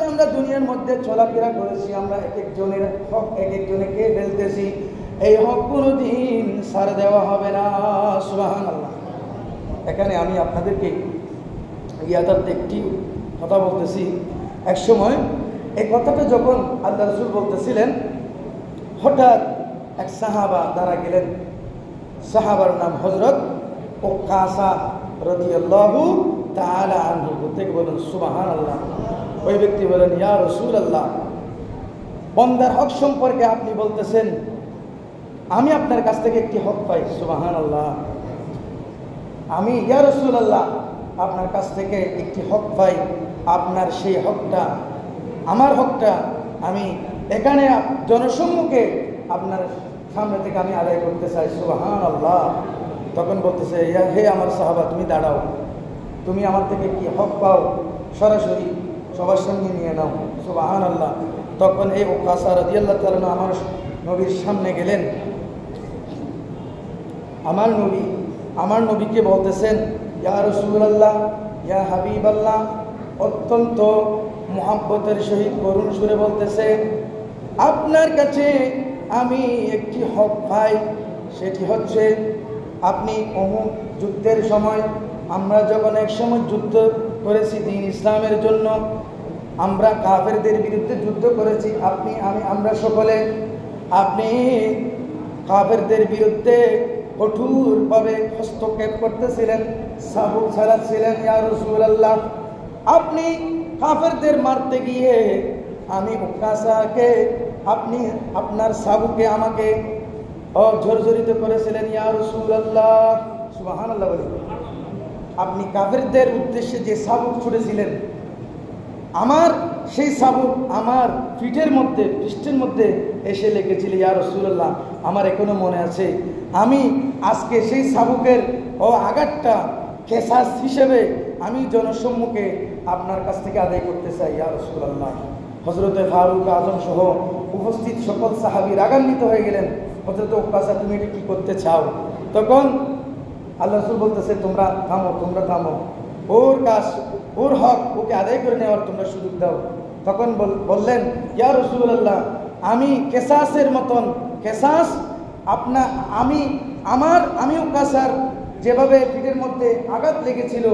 আমরা দুনিয়ার মধ্যে চলাফেরা করেছি, আমরা এক একজনের হক এক একজনকে ফেলতেছি। এই হক কোনোদিন ছাড় দেওয়া হবে না। সুবহানাল্লাহ। এখানে আমি আপনাদেরকে ইয়াদার্থে একটি কথা বলতেছি। এক সময় এই কথাটা যখন আল্লাহ রাসূল বলতেছিলেন, হঠাৎ এক সাহাবা দাঁড়া গেলেন। সাহাবার নাম হযরত উকাসা রাদিয়াল্লাহু তাআলা আনহু। প্রত্যেক বলেন সুবহানাল্লাহ। ওই ব্যক্তি বলেন, ইয়া রাসূলুল্লাহ, বান্দার হক সম্পর্কে আপনি বলতেছেন, আমি আপনার কাছ থেকে একটি হক পাই। সুবহানাল্লাহ। আমি ইয়া রাসূলুল্লাহ আপনার কাছ থেকে একটি হক পাই। আপনার সেই হকটা, আমার হকটা আমি এখানে জনসম্মুখে আপনার সামনে থেকে আমি আদায় করতে চাই। সুবহানাল্লাহ। তখন বলতেছে, হে আমার সাহাবা, তুমি দাঁড়াও, তুমি আমার থেকে কি হক পাও সরাসরি সবার সঙ্গে নিয়ে নাও। সুবহানাল্লাহ। তখন এই উকাসা রাদিয়াল্লাহু তাআলা আমার নবীর সামনে গেলেন। আমার নবীকে বলতেছেন, ইয়া রাসূলুল্লাহ, ইয়া হাবিবাল্লাহ, অত্যন্ত মুহাব্বতের সহিত করুণ সুরে বলতেছে, আপনার কাছে আমি একটি হক পাই। সেটি হচ্ছে, আপনি অমুক যুদ্ধের সময়, আমরা যখন এক সময় যুদ্ধ করেছি দ্বীন ইসলামের জন্য, আমরা কাফেরদের বিরুদ্ধে যুদ্ধ করেছি, আমরা সকলে। আপনি কাফেরদের বিরুদ্ধে কঠোরভাবে হস্তক্ষেপ করতেছিলেন, সাবুক ছাড়াচ্ছিলেন। ইয়া রাসূলুল্লাহ, আপনি কাফেরদের মারতে গিয়ে আমি উকাসাকে, আপনি আপনার সাবুকে আমাকে জর্জরিত করেছিলেন। ইয়া রাসূলুল্লাহ। সুবহানাল্লাহ বলি। আপনি কাফেরদের উদ্দেশ্যে যে সাবুক ছুড়েছিলেন, আমার সেই সাবুক আমার পিঠের মধ্যে, পৃষ্ঠের মধ্যে এসে লেগেছিল। ইয়া রাসূলুল্লাহ, আমার এখনো মনে আছে। আমি আজকে সেই সাবুকের আঘাতটা কেসাস হিসেবে আমি জনসম্মুখে আপনার কাছ থেকে আদায় করতে চাই। ইয়া রাসূলুল্লাহ। হযরত ফারুক আজম সহ উপস্থিত সকল সাহাবী রাগান্বিত হয়ে গেলেন। হযরত উকাসা, তুমি এটা কি করতে চাও? তখন আল্লাহ রাসূল বলতেছে, তোমরা থামো, ওর কাজ, ওর হক ওকে আদায় করে নেওয়ার তোমরা সুযোগ দাও। তখন বললেন, ইয়া রাসূলুল্লাহ, আমি কেসাসের মতন, কেসাস আমি উকাসার যেভাবে পিঠের মধ্যে আঘাত লেগেছিল,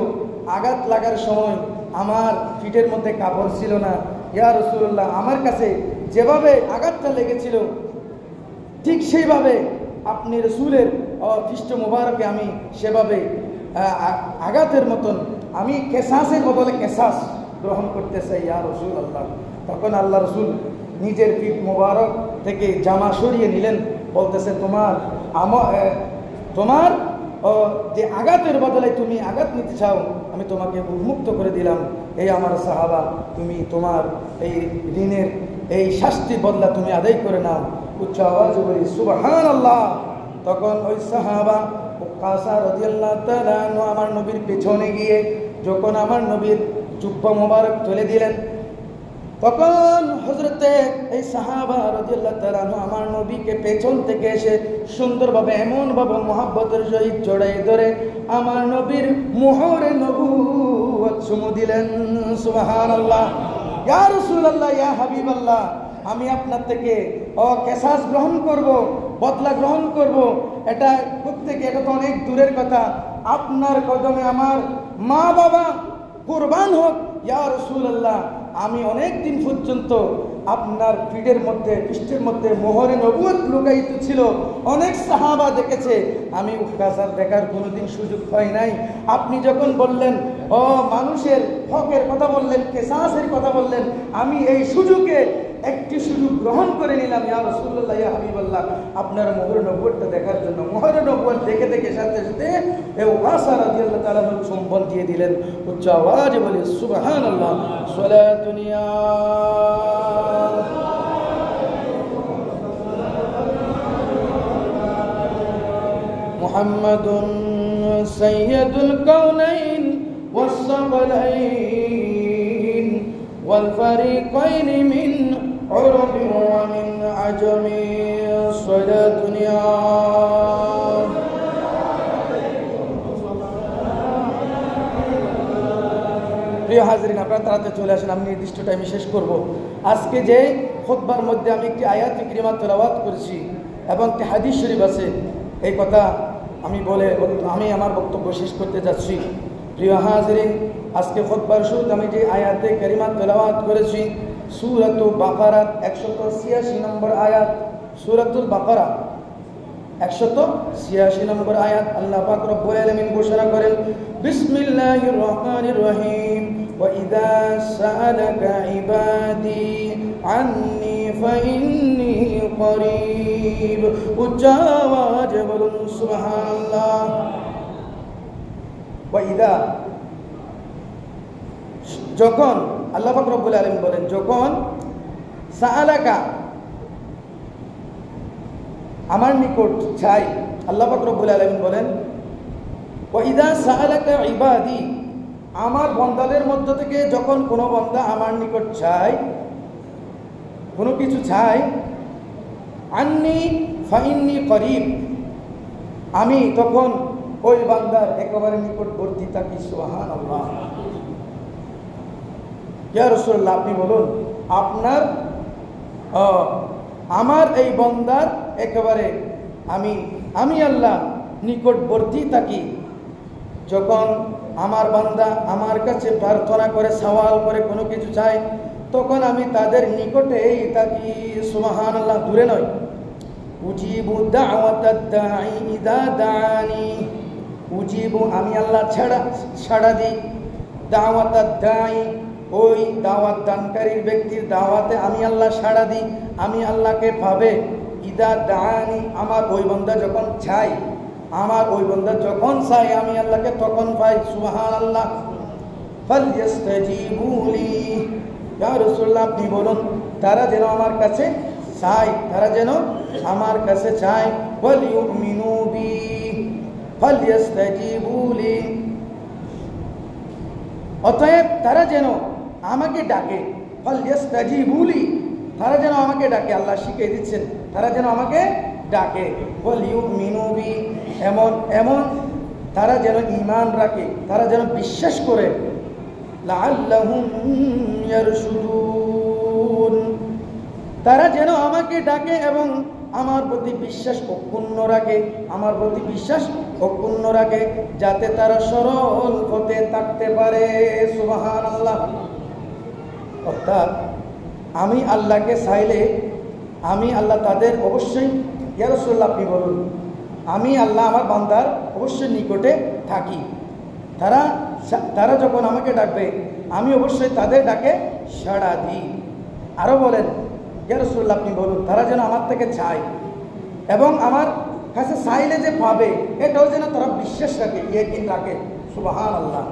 আঘাত লাগার সময় আমার পিঠের মধ্যে কাপড় ছিল না। ইয়া রাসূলুল্লাহ, আমার কাছে যেভাবে আঘাতটা লেগেছিল, ঠিক সেইভাবে আপনি রাসূলের পৃষ্ঠ মুবারকে আমি সেভাবে আঘাতের মতন, আমি কেসাসের বদলে কেসাস গ্রহণ করতে চাই। ইয়া রাসূলুল্লাহ। তখন আল্লাহ রাসূল নিজের পিঠ মুবারক থেকে জামা সরিয়ে নিলেন। বলতেছে, তোমার যে আঘাতের বদলে তুমি আঘাত নিতে চাও, আমি তোমাকে উন্মুক্ত করে দিলাম। এই আমার সাহাবা, তুমি তোমার এই ঋণের এই শাস্তির বদলা তুমি আদায় করে নাও। উচ্চ আওয়াজে বলি সুবহানাল্লাহ। তখন ওই সাহাবা উকাসা রাদিয়াল্লাহু তাআলা আনহু আমার নবীর পেছনে গিয়ে যখন আমার নবীর জুব্বা মোবারক তুলে দিলেন, তখন হযরতে এই সাহাবা রাদিয়াল্লাহু তাআলা আনহু আমার নবীকে পেছন থেকে এসে সুন্দরভাবে এমনভাবে মুহাব্বতের সহিত জড়াই ধরে আমার নবীর মুহরে নবুয়ত চুমু দিলেন। সুবহানাল্লাহ। ইয়া রাসূলুল্লাহ, ইয়া হাবিবাল্লাহ, আমি আপনার থেকে কেসাস গ্রহণ করব, বদলা গ্রহণ করব। এটা প্রত্যেকে, এটা তো অনেক দূরের কথা। আপনার কদমে আমার মা বাবা কুরবান হোক। ইয়া রাসূলুল্লাহ, আমি অনেক দিন পর্যন্ত আপনার পিঠের মধ্যে, পৃষ্ঠের মধ্যে মোহরে নবুয়ত লুকায়িত ছিল। অনেক সাহাবা দেখেছে, আমি উকাসার দেখার কোনোদিন সুযোগ পাই নাই। আপনি যখন বললেন, মানুষের হকের কথা বললেন, কেসাসের কথা বললেন, আমি এই সুযোগে একটি সুযোগ গ্রহণ করে নিলাম, ইয়া রাসূলুল্লাহ, ইয়া হাবিবাল্লাহ, আপনার মোহর নবুয়তটা দেখার জন্য। মোহর নবুয়ত দেখে দেখে সাথে সাথে এই ওয়াসা রাদিয়াল্লাহু তাআলা সম্বল দিয়ে দিলেন। উচ্চ আওয়াজে বলি সুবহানাল্লাহ। সালাতুন ইয়া মুহাম্মাদুন সাইয়্যিদুল কাউনাইন ওয়াস সাকলাইন ওয়াল ফারিকাইন মিন উরবি ওয়া মিন আজমি। সালাতুন ইয়া প্রিয় হাজরিন, আপনারা তাড়াতাড়ি চলে আসেন, আমি নির্দিষ্ট টাইমে শেষ করব। আজকে যে খুতবার মধ্যে আমি একটি আয়াত কারিমা তেলাওয়াত করেছি এবং একটি হাদিস শরীফ আছে, এই কথা আমি বলে আমি আমার বক্তব্য শেষ করতে যাচ্ছি। প্রিয় হাজরিন, আজকে খুতবার শুরুতে আমি যে আয়াতে কারিমা তেলাওয়াত করেছি সূরাতুল বাকারা 186 নম্বর আয়াত। সূরাতুল বাকারা 186 নম্বর আয়াত। আল্লাহ পাক রব্বুল আলামিন ঘোষণা করেন, বিসমিল্লাহির রহমানির রহিম, ওয়া ইযা সাআলাকা ইবাদি আন্নী ফাইন্নী করিব। উচ্চ আওয়াজে বলুন সুবহানাল্লাহ। ওয়া ইযা, যখন আল্লাহ পাক রব্বুল আলামিন বলেন, যখন সাআলাকা আমার নিকট চাই, আল্লাহ পাক রব্বুল আলামিন বলেন, ওয়া ইযা সাআলাকা ইবাদি, আমার বান্দাদের মধ্য থেকে যখন কোনো বান্দা আমার নিকট চায়, কোনো কিছু চায়, আন্নী ফাইন্নী করিব, আমি তখন ওই বান্দার একেবারে নিকটবর্তী থাকি। সুবহানাল্লাহ। ইয়া রাসূলুল্লাহ, আপনি বলুন, আপনার আমার এই বান্দার একেবারে আমি আল্লাহ নিকটবর্তী থাকি। যখন আমার বান্দা আমার কাছে প্রার্থনা করে, সওয়াল করে, কোনো কিছু চায়, তখন আমি তাদের নিকটেই থাকি। সুবহানাল্লাহ, দূরে নয়। উজিবু দাওয়াতাদ দাঈ ইযা দাআনি, উজিবু আমি আল্লাহ ছাড়া দিই, দাওয়াতাদ দাঈ ওই দাওয়াত দানকারীর ব্যক্তির দাওয়াতে আমি আল্লাহ সাড়া দিই, আমি আল্লাহকে পাবে। ইযা দাআনি, আমার ওই বান্দা যখন চাই, আমার ওই বান্দা যখন চাই আমি আল্লাহকে তখন পাই। সুবহানাল্লাহ। ফালইস্তাজিবু লি, ইয়া রাসূলুল্লাহ, আপনি বলুন, তারা যেন আমার কাছে চায়, তারা যেন আমার কাছে চায়। ওয়াল ইউমিনু বি, ফালইস্তাজিবু লি, অতএব তারা যেন আমাকে ডাকে। ফালইস্তাজিবু লি, তারা যেন আমাকে ডাকে। আল্লাহ শিখিয়ে দিচ্ছেন, তারা যেন আমাকে ডাকে। ওয়াল ইউমিনু বি, এমন তারা যেন ঈমান রাখে, তারা যেন বিশ্বাস করে। লাআল্লাহুম ইয়ারশুদুন, তারা যেন আমাকে ডাকে এবং আমার প্রতি বিশ্বাস অক্ষুণ্ণ রাখে, আমার প্রতি বিশ্বাস অক্ষুণ্ণ রাখে, যাতে তারা সরল পথে থাকতে পারে। সুবহানাল্লাহ। অর্থাৎ আমি আল্লাহকে চাইলে আমি আল্লাহ তাদের অবশ্যই, ইয়া রাসূলুল্লাহ, আপনি বলুন, আমি আল্লাহ আমার বান্দার অবশ্যই নিকটে থাকি। তারা যখন আমাকে ডাকবে আমি অবশ্যই তাদের ডাকে সাড়া দিই। আরও বলেন, ইয়া রাসূলুল্লাহ, আপনি বলুন, তারা যেন আমার থেকে চায় এবং আমার কাছে চাইলে যে পাবে, এটাও যেন তারা বিশ্বাস রাখে, ইয়াকিন রাখে। সুবহানাল্লাহ।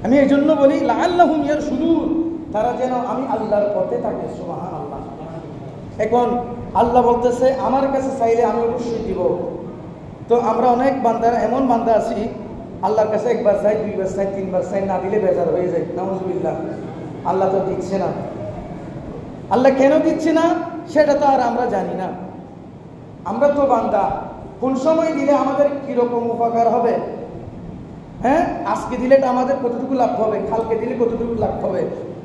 আমি এই জন্য বলি লাআল্লাহুম ইয়ারশুদুন, তারা যেন আমি আল্লাহর পথে থাকে। সুবহানাল্লাহ। এখন আল্লাহ বলতেছে আমার কাছে চাইলে আমি অবশ্যই দিব। তো আমরা অনেক বান্দারা, এমন বান্দা আছি আল্লাহর কাছে একবার চাই, দুইবার চাই, তিনবার চাই, না দিলে বেজার হয়ে যায়। নাউযুবিল্লাহ। আল্লাহ তো দিচ্ছে না। আল্লাহ কেন দিচ্ছে না সেটা তো আর আমরা জানি না। আমরা তো বান্দা, কোন সময় দিলে আমাদের কিরকম উপকার হবে, হ্যাঁ, আজকে দিলে আমাদের কতটুকু লাভ হবে, কালকে দিলে কতটুকু লাভ হবে,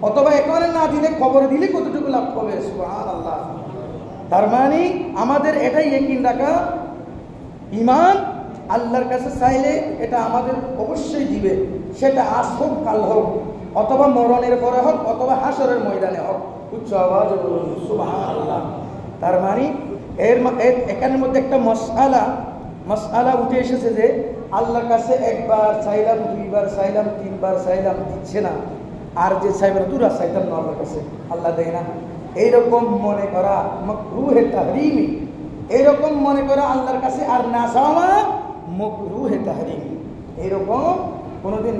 অথবা একেবারে না দিলে খবরে দিলে কতটুকু লাভ হবে। সুবহানাল্লাহ। তার মানে আমাদের এটাই ইয়াকিন রাখা, ঈমান, আল্লাহর কাছে চাইলে এটা আমাদের অবশ্যই দিবে, সেটা আজ হোক কাল হোক, অথবা মরণের পরে হোক, অথবা হাসরের ময়দানে হোক। উচ্চ আওয়াজে বলুন সুবহানাল্লাহ। তার মানে এখানের মধ্যে একটা মাসআলা উঠে এসেছে যে আল্লাহর কাছে একবার চাইলাম, দুইবার চাইলাম, তিনবার চাইলাম, দিচ্ছে না, আর যে চাইবার দূর চাইতাম না আল্লাহর কাছে, আল্লাহ দেয় না। এইরকম মনে করা মাকরুহে তাহরিমি, এইরকম মনে করা আল্লাহর কাছে আর না চাওয়া মাকরুহে তাহরিমি। এইরকম কোনোদিন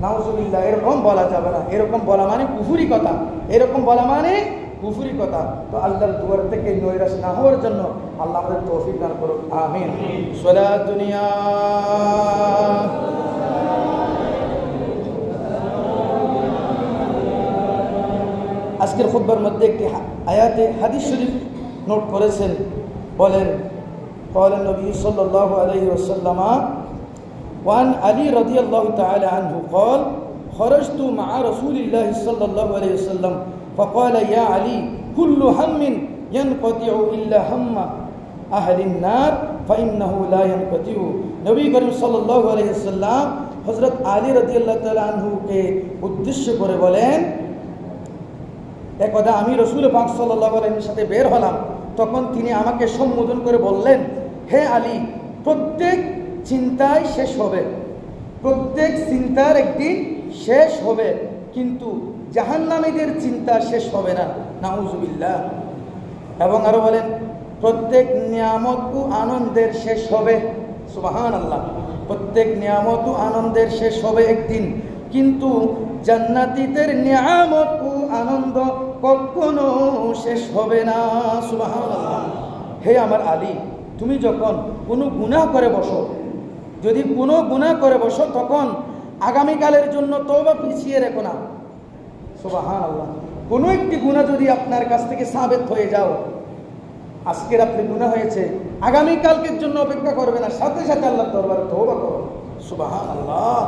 নাউজুবিল্লাহ এরকম বলা যাবে না। এরকম বলা মানে কুফরি কথা, এরকম বলা মানে কুফরি কথা। তো আল্লাহর দুয়ার থেকে নৈরাশ না হওয়ার জন্য আল্লাহ আমাদের তৌফিক দান করুন, আমিন। সালাত দুনিয়া আজকের খুতবার মধ্যে একটি আয়াতে হাদিস শরীফ নোট করেছেন, বলেন قال النبي صلى الله عليه وسلم وعن علي رضي الله تعالى عنه قال خرجت مع رسول الله صلى الله عليه وسلم فقال يا علي كل هم ينقطع إلا هم أهل النار فإنه لا ينقطع। নবী করিম সাল্লাল্লাহু আলাইহি ওয়াসাল্লাম হযরত আলী রাদিয়াল্লাহু তাআলা আনহু কে উদ্দেশ্য করে বলেন, একদা আমি রাসূল পাক সাল্লাল্লাহু আলাইহি ওয়াসাল্লামের সাথে বের হলাম, তখন তিনি আমাকে সম্বোধন করে বললেন, হে আলী, প্রত্যেক চিন্তাই শেষ হবে, প্রত্যেক চিন্তার একদিন শেষ হবে, কিন্তু জাহান্নামীদের চিন্তা শেষ হবে না, নাউজুবিল্লাহ। এবং আরো বলেন, প্রত্যেক নিয়ামত ও আনন্দের শেষ হবে, সুবহানাল্লাহ, প্রত্যেক নিয়ামত ও আনন্দের শেষ হবে একদিন, কিন্তু জান্নাতীদের নিয়ামত ও আনন্দ কখনো শেষ হবে না, সুবহানাল্লাহ। হে আমার আলী, তুমি যখন কোনো গুনাহ করে বসো, যদি কোনো গুনাহ করে বসো, তখন আগামীকালের জন্য তওবা পিছিয়ে রেখো না, সুবহানাল্লাহ। কোনো একটি গুনাহ যদি আপনার কাছ থেকে সাবেত হয়ে যাও, আজকের আপনি গুনাহ হয়েছে, আগামীকালকের জন্য অপেক্ষা করবে না, সাথে সাথে আল্লাহর দরবারে তওবা করো, সুবহানাল্লাহ।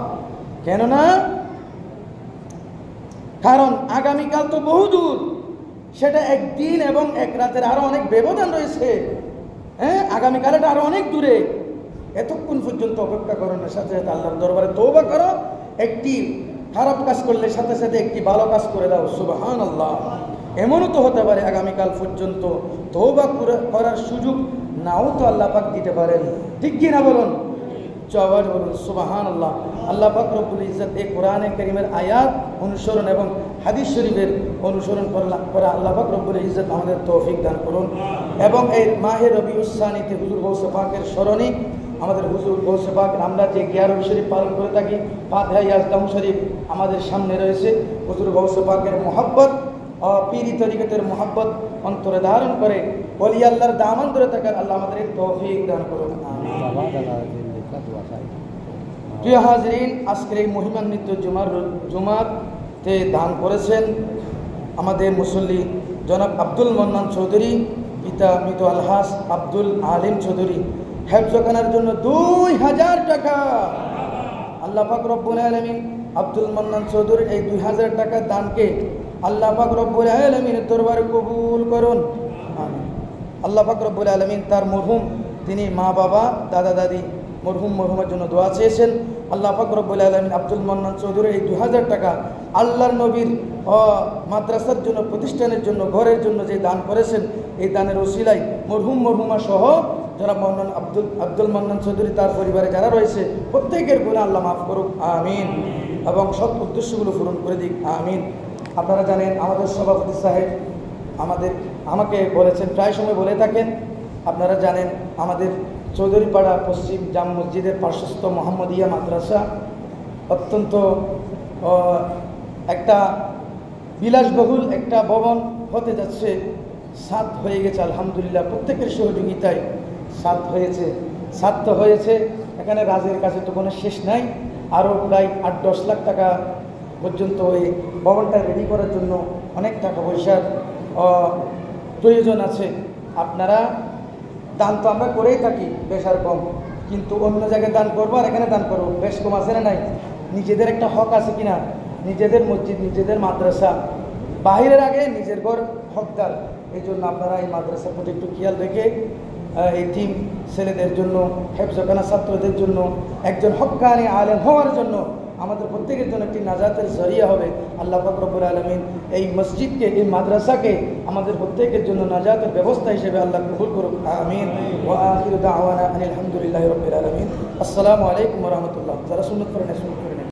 কেননা কারণ আগামীকাল তো বহুদূর, সেটা একদিন এবং এক রাতের আরো অনেক ব্যবধান রয়েছে। হ্যাঁ, আগামীকালটা আরো অনেক দূরে, এতক্ষণ পর্যন্ত অপেক্ষা করো না, সাথে সাথে আল্লাহর দরবারে তওবা করো। একটি খারাপ কাজ করলে সাথে সাথে একটি ভালো কাজ করে দাও, সুবহানাল্লাহ। এমনও তো হতে পারে আগামীকাল পর্যন্ত তওবা করার সুযোগ নাও তো আল্লাহ পাক দিতে পারেন, ঠিক কি না বলুন? জবাব বলুন সুবহানাল্লাহ। আল্লাহ পাক রব্বুল ইজ্জত এই কোরআনে কারীমের আয়াত অনুসরণ এবং হাদিস শরীফের অনুসরণ করা আল্লাহ পাক রব্বুল ইজ্জত আমাদের তৌফিক দান করুন। এবং এই মাহে রবিউস সানিতে হুজুর গৌসে পাকের স্মরণে আমাদের হুজুর গৌসে পাক, আমরা যে গিয়ারবি শরীফ পালন করে থাকি, ফাতিহা ইয়াজদাম শরীফ আমাদের সামনে রয়েছে। হুজুর গৌসে পাকের মহব্বত, পীরি তরিকতের মহব্বত অন্তরে ধারণ করে ওলি আল্লাহর দামান ধরে থাকার আল্লাহ আমাদের তৌফিক দান করুন, আমিন। প্রিয় হাজরিন, আজকের এই মহিমান্বিত জুমাতে দান করেছেন আমাদের মুসল্লি জনাব আব্দুল মান্নান চৌধুরী, পিতা মৃত আলহাজ আব্দুল আলিম চৌধুরী, হেফজখানার জন্য 2000 টাকা। আল্লাহ পাক রব্বুল আলামিন আব্দুল মান্নান চৌধুরীর এই 2000 টাকার দানকে আল্লাহ পাক রব্বুল আলামিনের দরবারে কবুল করুন, আমিন। আল্লাহ পাক রব্বুল আলামিন তার মরহুম, তিনি মা বাবা দাদা দাদি মরহুমের জন্য দোয়া চেয়েছেন। আল্লাহ পাক রব্বুল আলামিন আব্দুল মান্নান চৌধুরী এই 2000 টাকা আল্লাহর নবীর মাদ্রাসার জন্য, প্রতিষ্ঠানের জন্য, ঘরের জন্য যে দান করেছেন, এই দানের ওসিলায় মরহুমা সহ জনাব আব্দুল মান্নান চৌধুরী তার পরিবারে যারা রয়েছে প্রত্যেকের গুনাহ আল্লাহ মাফ করুক, আমিন। এবং সব উদ্দেশ্যগুলো পূরণ করে দিক, আমিন। আপনারা জানেন আমাদের সভাপতি সাহেব আমাকে বলেছেন, প্রায় সময় বলে থাকেন, আপনারা জানেন আমাদের চৌধুরীপাড়া পশ্চিম জাম মসজিদের পার্শ্বস্থ মোহাম্মদিয়া মাদ্রাসা অত্যন্ত একটা বিলাসবহুল একটা ভবন হতে যাচ্ছে, সাত হয়ে গেছে আলহামদুলিল্লাহ, প্রত্যেকের সহযোগিতায় সাত তো হয়েছে। এখানে রাজের কাছে তো কোনো শেষ নাই, আরও প্রায় 8-10 লাখ টাকা পর্যন্ত এই ভবনটা রেডি করার জন্য অনেক টাকা পয়সার প্রয়োজন আছে। আপনারা দান তো আমরা করেই থাকি বেশ আর কম, কিন্তু অন্য জায়গায় দান করবো আর এখানে দান করবো, বেশ কম আছে না নাই? নিজেদের একটা হক আছে কিনা? নিজেদের মসজিদ, নিজেদের মাদ্রাসা, বাহিরের আগে নিজের ঘর হকদার। এই জন্য আপনারা এই মাদ্রাসার প্রতি একটু খেয়াল রেখে এই টিম ছেলেদের জন্য, হেফজখানা ছাত্রদের জন্য, একজন হক্কানি আলেম হওয়ার জন্য, আমাদের প্রত্যেকের জন্য একটি নাজাতের জরিয়া হবে। আল্লাহ পাক রব্বুল আলামিন এই মসজিদকে, এই মাদ্রাসাকে আমাদের প্রত্যেকের জন্য নাজাতের ব্যবস্থা হিসেবে আল্লাহ কবুল করুক, আমিন। ওয়া আখিরু দাওয়ানা আনিল হামদুলিল্লাহি রাব্বিল আলামিন। আসসালামু আলাইকুম ওয়া রাহমাতুল্লাহ। যারা সুন্নাত করেন সুন্নাত করেন।